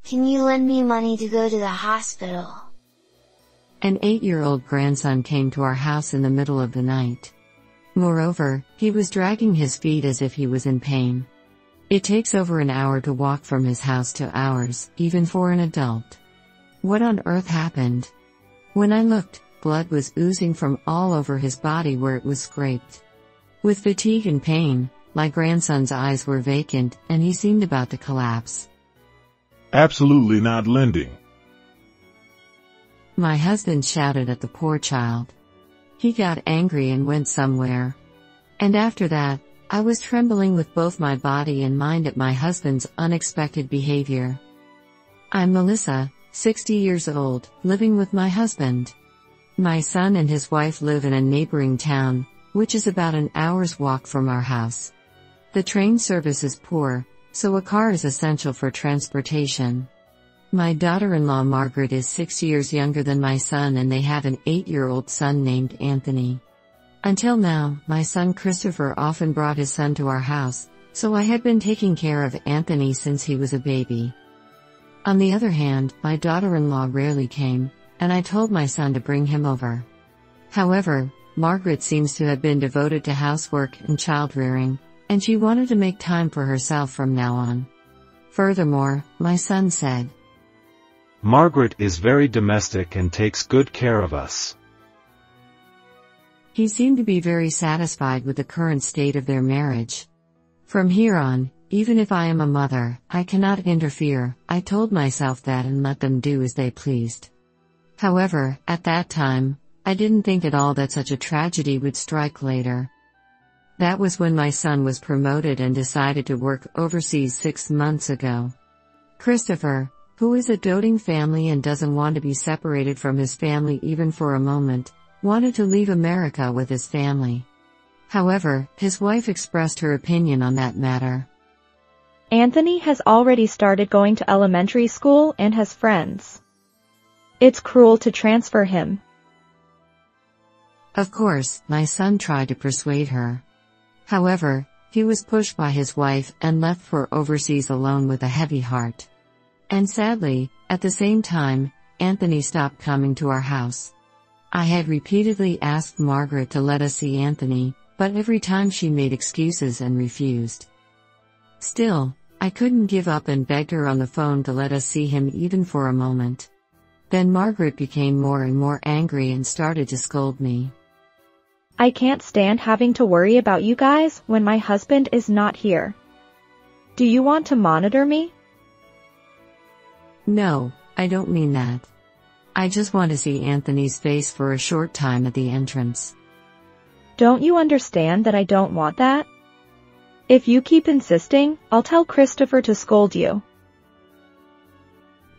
Can you lend me money to go to the hospital? An 8-year-old grandson came to our house in the middle of the night. Moreover, he was dragging his feet as if he was in pain. It takes over an hour to walk from his house to ours, even for an adult. What on earth happened? When I looked, blood was oozing from all over his body where it was scraped. With fatigue and pain, my grandson's eyes were vacant, and he seemed about to collapse. Absolutely not lending. My husband shouted at the poor child. He got angry and went somewhere. And after that, I was trembling with both my body and mind at my husband's unexpected behavior. I'm Melissa, 60 years old, living with my husband. My son and his wife live in a neighboring town, which is about an hour's walk from our house. The train service is poor, so a car is essential for transportation. My daughter-in-law Margaret is 6 years younger than my son, and they have an 8-year-old son named Anthony. Until now, my son Christopher often brought his son to our house, so I had been taking care of Anthony since he was a baby. On the other hand, my daughter-in-law rarely came, and I told my son to bring him over. However, Margaret seems to have been devoted to housework and child-rearing, and she wanted to make time for herself from now on. Furthermore, my son said, Margaret is very domestic and takes good care of us. He seemed to be very satisfied with the current state of their marriage. From here on, even if I am a mother, I cannot interfere, I told myself that, and let them do as they pleased. However, at that time, I didn't think at all that such a tragedy would strike later. That was when my son was promoted and decided to work overseas 6 months ago. Christopher, who is a doting family and doesn't want to be separated from his family even for a moment, wanted to leave America with his family. However, his wife expressed her opinion on that matter. Anthony has already started going to elementary school and has friends. It's cruel to transfer him. Of course, my son tried to persuade her. However, he was pushed by his wife and left for overseas alone with a heavy heart. And sadly, at the same time, Anthony stopped coming to our house. I had repeatedly asked Margaret to let us see Anthony, but every time she made excuses and refused. Still, I couldn't give up and begged her on the phone to let us see him even for a moment. Then Margaret became more and more angry and started to scold me. I can't stand having to worry about you guys when my husband is not here. Do you want to monitor me? No, I don't mean that. I just want to see Anthony's face for a short time at the entrance. Don't you understand that I don't want that? If you keep insisting, I'll tell Christopher to scold you.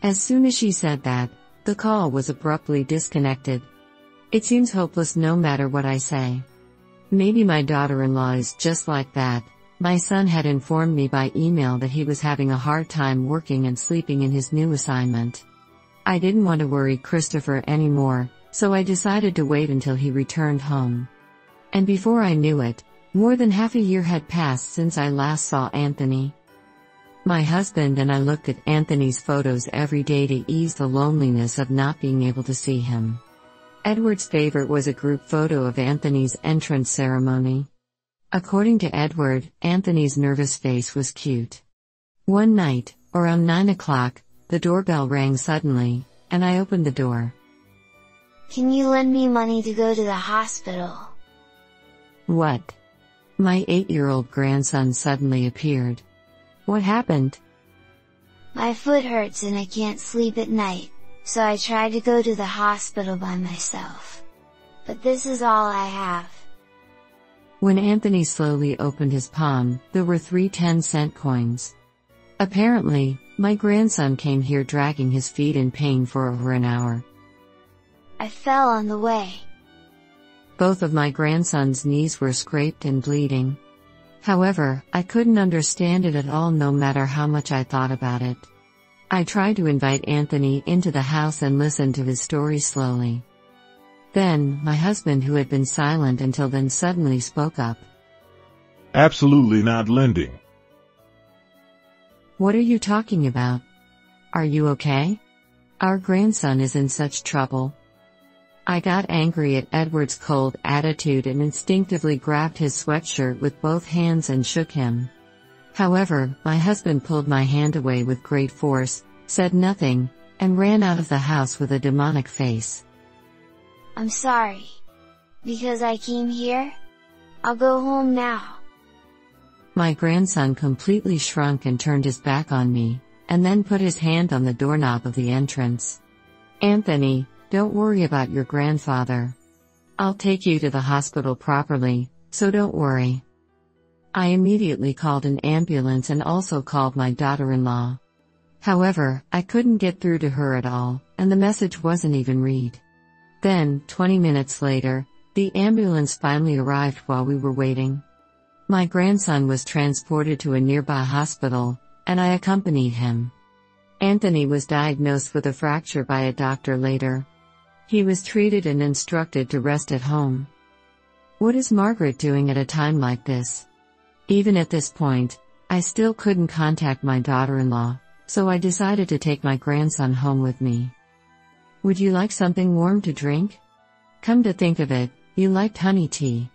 As soon as she said that, the call was abruptly disconnected. It seems hopeless no matter what I say. Maybe my daughter-in-law is just like that. My son had informed me by email that he was having a hard time working and sleeping in his new assignment. I didn't want to worry Christopher anymore, so I decided to wait until he returned home. And before I knew it, more than half a year had passed since I last saw Anthony. My husband and I looked at Anthony's photos every day to ease the loneliness of not being able to see him. Edward's favorite was a group photo of Anthony's entrance ceremony. According to Edward, Anthony's nervous face was cute. One night, around 9 o'clock, the doorbell rang suddenly, and I opened the door. Can you lend me money to go to the hospital? What? My 8-year-old grandson suddenly appeared. What happened? My foot hurts and I can't sleep at night, so I tried to go to the hospital by myself. But this is all I have. When Anthony slowly opened his palm, there were 3 10-cent coins. Apparently, my grandson came here dragging his feet in pain for over an hour. I fell on the way. Both of my grandson's knees were scraped and bleeding. However, I couldn't understand it at all no matter how much I thought about it. I tried to invite Anthony into the house and listen to his story slowly. Then, my husband, who had been silent until then, suddenly spoke up. Absolutely not lending. What are you talking about? Are you okay? Our grandson is in such trouble. I got angry at Edward's cold attitude and instinctively grabbed his sweatshirt with both hands and shook him. However, my husband pulled my hand away with great force, said nothing, and ran out of the house with a demonic face. I'm sorry. Because I came here? I'll go home now. My grandson completely shrunk and turned his back on me, and then put his hand on the doorknob of the entrance. Anthony, don't worry about your grandfather. I'll take you to the hospital properly, so don't worry. I immediately called an ambulance and also called my daughter-in-law. However, I couldn't get through to her at all, and the message wasn't even read. Then, 20 minutes later, the ambulance finally arrived while we were waiting. My grandson was transported to a nearby hospital, and I accompanied him. Anthony was diagnosed with a fracture by a doctor later. He was treated and instructed to rest at home. What is Margaret doing at a time like this? Even at this point, I still couldn't contact my daughter-in-law, so I decided to take my grandson home with me. Would you like something warm to drink? Come to think of it, you liked honey tea.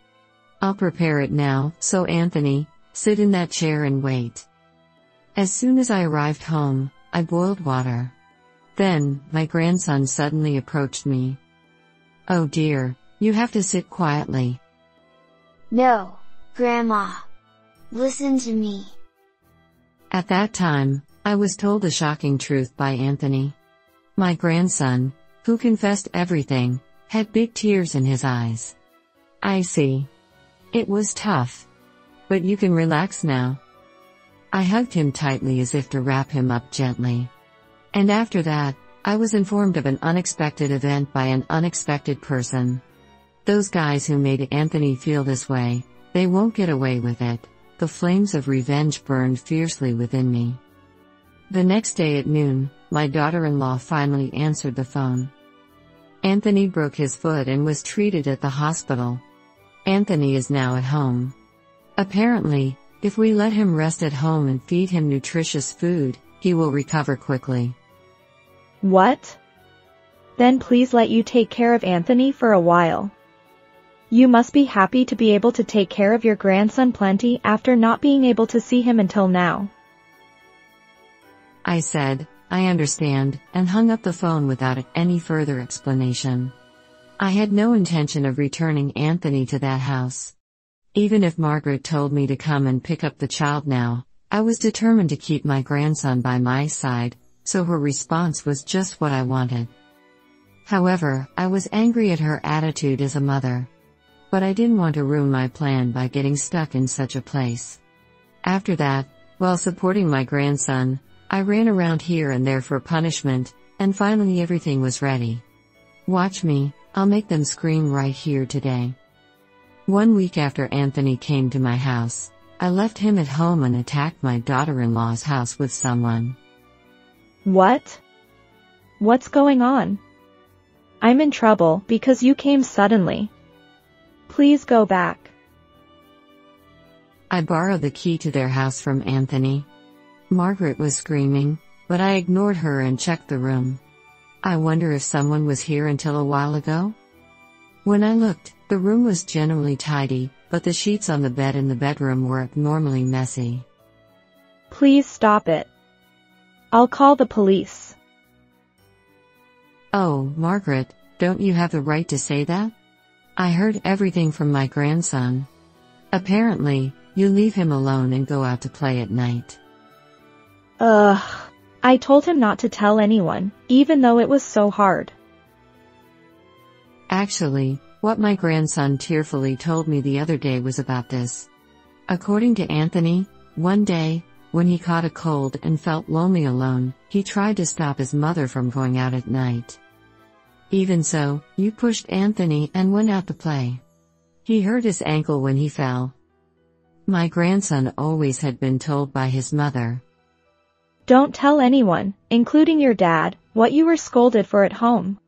I'll prepare it now, so Anthony, sit in that chair and wait. As soon as I arrived home, I boiled water. Then, my grandson suddenly approached me. Oh dear, you have to sit quietly. No, Grandma. Listen to me. At that time, I was told the shocking truth by Anthony. My grandson, who confessed everything, had big tears in his eyes. I see. It was tough. But you can relax now. I hugged him tightly as if to wrap him up gently. And after that, I was informed of an unexpected event by an unexpected person. Those guys who made Anthony feel this way, they won't get away with it. The flames of revenge burned fiercely within me. The next day at noon, my daughter-in-law finally answered the phone. Anthony broke his foot and was treated at the hospital. Anthony is now at home. Apparently, if we let him rest at home and feed him nutritious food, he will recover quickly. What? Then please let you take care of Anthony for a while. You must be happy to be able to take care of your grandson plenty after not being able to see him until now. I said, I understand, and hung up the phone without any further explanation. I had no intention of returning Anthony to that house. Even if Margaret told me to come and pick up the child now, I was determined to keep my grandson by my side, so her response was just what I wanted. However, I was angry at her attitude as a mother. But I didn't want to ruin my plan by getting stuck in such a place. After that, while supporting my grandson, I ran around here and there for punishment, and finally everything was ready. Watch me, I'll make them scream right here today. 1 week after Anthony came to my house, I left him at home and attacked my daughter-in-law's house with someone. What? What's going on? I'm in trouble because you came suddenly. Please go back. I borrowed the key to their house from Anthony. Margaret was screaming, but I ignored her and checked the room. I wonder if someone was here until a while ago? When I looked, the room was generally tidy, but the sheets on the bed in the bedroom were abnormally messy. Please stop it. I'll call the police. Oh, Margaret, don't you have the right to say that? I heard everything from my grandson. Apparently, you leave him alone and go out to play at night. I told him not to tell anyone, even though it was so hard. Actually, what my grandson tearfully told me the other day was about this. According to Anthony, one day, when he caught a cold and felt lonely alone, he tried to stop his mother from going out at night. Even so, you pushed Anthony and went out to play. He hurt his ankle when he fell. My grandson always had been told by his mother. Don't tell anyone, including your dad, what you were scolded for at home.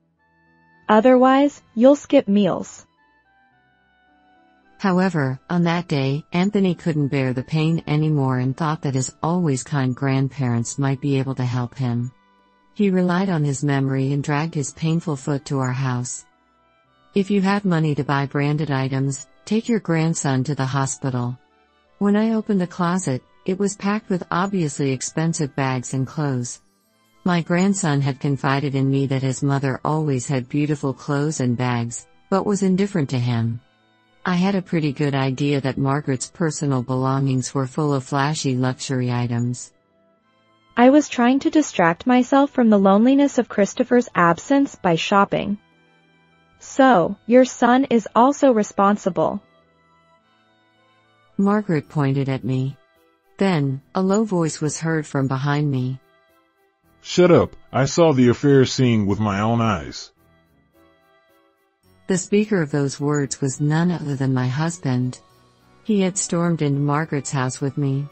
Otherwise, you'll skip meals. However, on that day, Anthony couldn't bear the pain anymore and thought that his always kind grandparents might be able to help him. He relied on his memory and dragged his painful foot to our house. If you have money to buy branded items, take your grandson to the hospital. When I opened the closet, it was packed with obviously expensive bags and clothes. My grandson had confided in me that his mother always had beautiful clothes and bags, but was indifferent to him. I had a pretty good idea that Margaret's personal belongings were full of flashy luxury items. I was trying to distract myself from the loneliness of Christopher's absence by shopping. So, your son is also responsible. Margaret pointed at me. Then, a low voice was heard from behind me. Shut up, I saw the affair scene with my own eyes. The speaker of those words was none other than my husband. He had stormed into Margaret's house with me.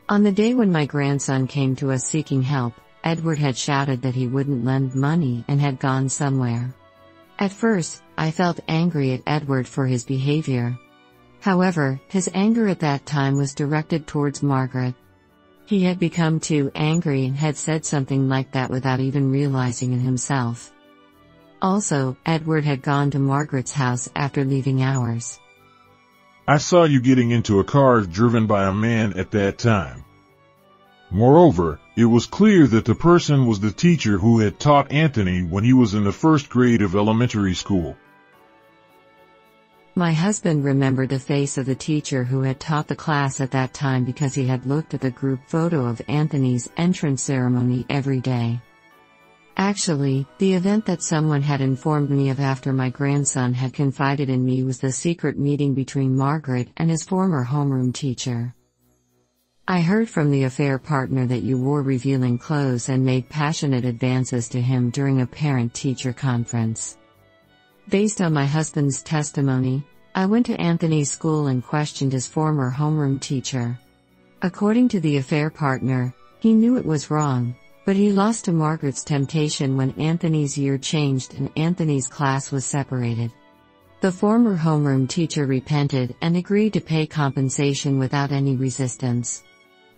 On the day when my grandson came to us seeking help, Edward had shouted that he wouldn't lend money and had gone somewhere. At first, I felt angry at Edward for his behavior. However, his anger at that time was directed towards Margaret. He had become too angry and had said something like that without even realizing it himself. Also, Edward had gone to Margaret's house after leaving ours. I saw you getting into a car driven by a man at that time. Moreover, it was clear that the person was the teacher who had taught Anthony when he was in the first grade of elementary school. My husband remembered the face of the teacher who had taught the class at that time because he had looked at the group photo of Anthony's entrance ceremony every day. Actually, the event that someone had informed me of after my grandson had confided in me was the secret meeting between Margaret and his former homeroom teacher. I heard from the affair partner that you wore revealing clothes and made passionate advances to him during a parent-teacher conference. Based on my husband's testimony, I went to Anthony's school and questioned his former homeroom teacher. According to the affair partner, he knew it was wrong, but he lost to Margaret's temptation when Anthony's year changed and Anthony's class was separated. The former homeroom teacher repented and agreed to pay compensation without any resistance.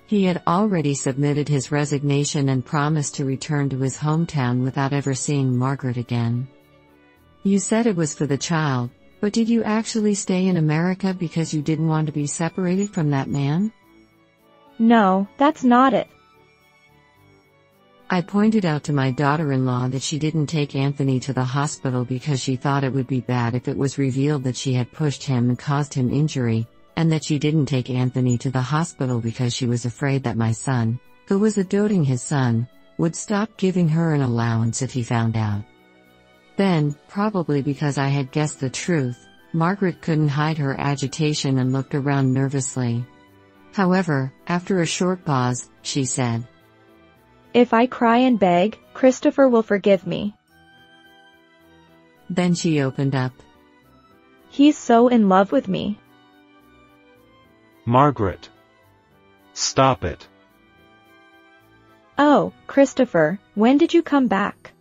He had already submitted his resignation and promised to return to his hometown without ever seeing Margaret again. You said it was for the child, but did you actually stay in America because you didn't want to be separated from that man? No, that's not it. I pointed out to my daughter-in-law that she didn't take Anthony to the hospital because she thought it would be bad if it was revealed that she had pushed him and caused him injury, and that she didn't take Anthony to the hospital because she was afraid that my son, who was adoring his son, would stop giving her an allowance if he found out. Then, probably because I had guessed the truth, Margaret couldn't hide her agitation and looked around nervously. However, after a short pause, she said, If I cry and beg, Christopher will forgive me. Then she opened up. He's so in love with me. Margaret. Stop it. Oh, Christopher, when did you come back?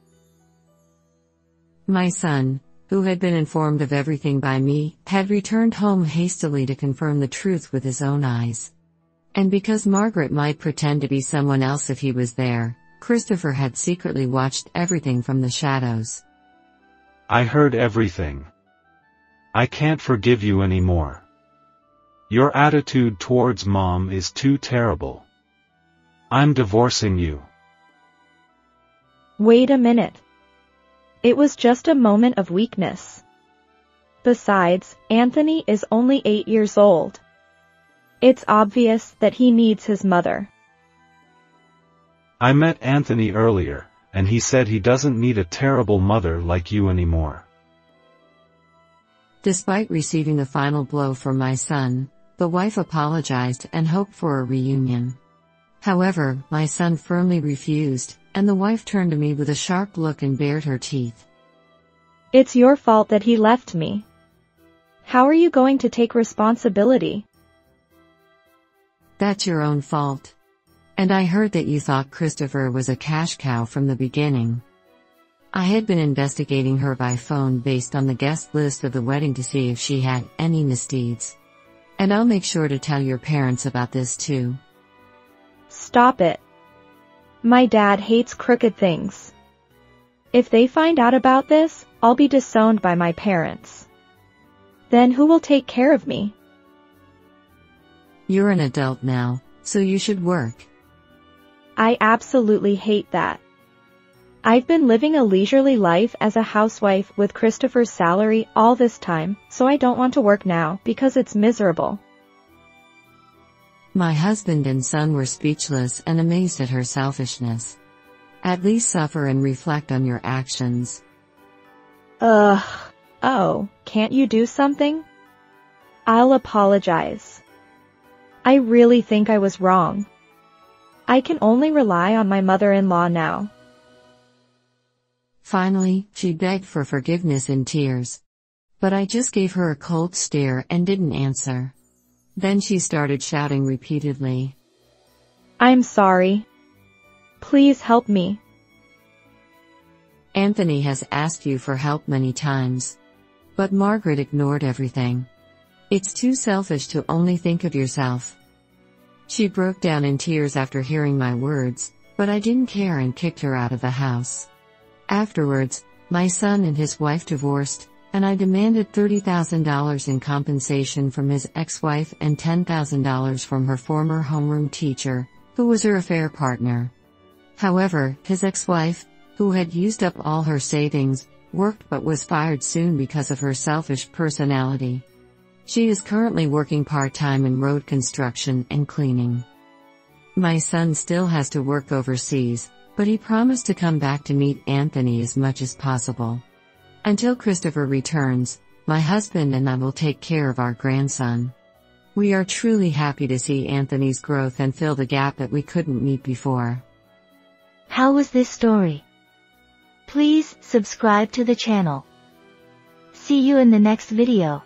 My son, who had been informed of everything by me, had returned home hastily to confirm the truth with his own eyes. And because Margaret might pretend to be someone else if he was there, Christopher had secretly watched everything from the shadows. I heard everything. I can't forgive you anymore. Your attitude towards Mom is too terrible. I'm divorcing you. Wait a minute. It was just a moment of weakness. Besides, Anthony is only 8 years old. It's obvious that he needs his mother. I met Anthony earlier, and he said he doesn't need a terrible mother like you anymore. Despite receiving the final blow from my son, the wife apologized and hoped for a reunion. However, my son firmly refused, and the wife turned to me with a sharp look and bared her teeth. It's your fault that he left me. How are you going to take responsibility? That's your own fault. And I heard that you thought Christopher was a cash cow from the beginning. I had been investigating her by phone based on the guest list of the wedding to see if she had any misdeeds. And I'll make sure to tell your parents about this too. Stop it. My dad hates crooked things. If they find out about this, I'll be disowned by my parents. Then who will take care of me? You're an adult now, so you should work. I absolutely hate that. I've been living a leisurely life as a housewife with Christopher's salary all this time, so I don't want to work now because it's miserable. My husband and son were speechless and amazed at her selfishness. At least suffer and reflect on your actions. Oh, can't you do something? I'll apologize. I really think I was wrong. I can only rely on my mother-in-law now. Finally, she begged for forgiveness in tears. But I just gave her a cold stare and didn't answer. Then she started shouting repeatedly. I'm sorry. Please help me. Anthony has asked you for help many times. But Margaret ignored everything. It's too selfish to only think of yourself. She broke down in tears after hearing my words, but I didn't care and kicked her out of the house. Afterwards, my son and his wife divorced, and I demanded $30,000 in compensation from his ex-wife and $10,000 from her former homeroom teacher, who was her affair partner. However, his ex-wife, who had used up all her savings, worked but was fired soon because of her selfish personality. She is currently working part-time in road construction and cleaning. My son still has to work overseas, but he promised to come back to meet Anthony as much as possible. Until Christopher returns, my husband and I will take care of our grandson. We are truly happy to see Anthony's growth and fill the gap that we couldn't meet before. How was this story? Please subscribe to the channel. See you in the next video.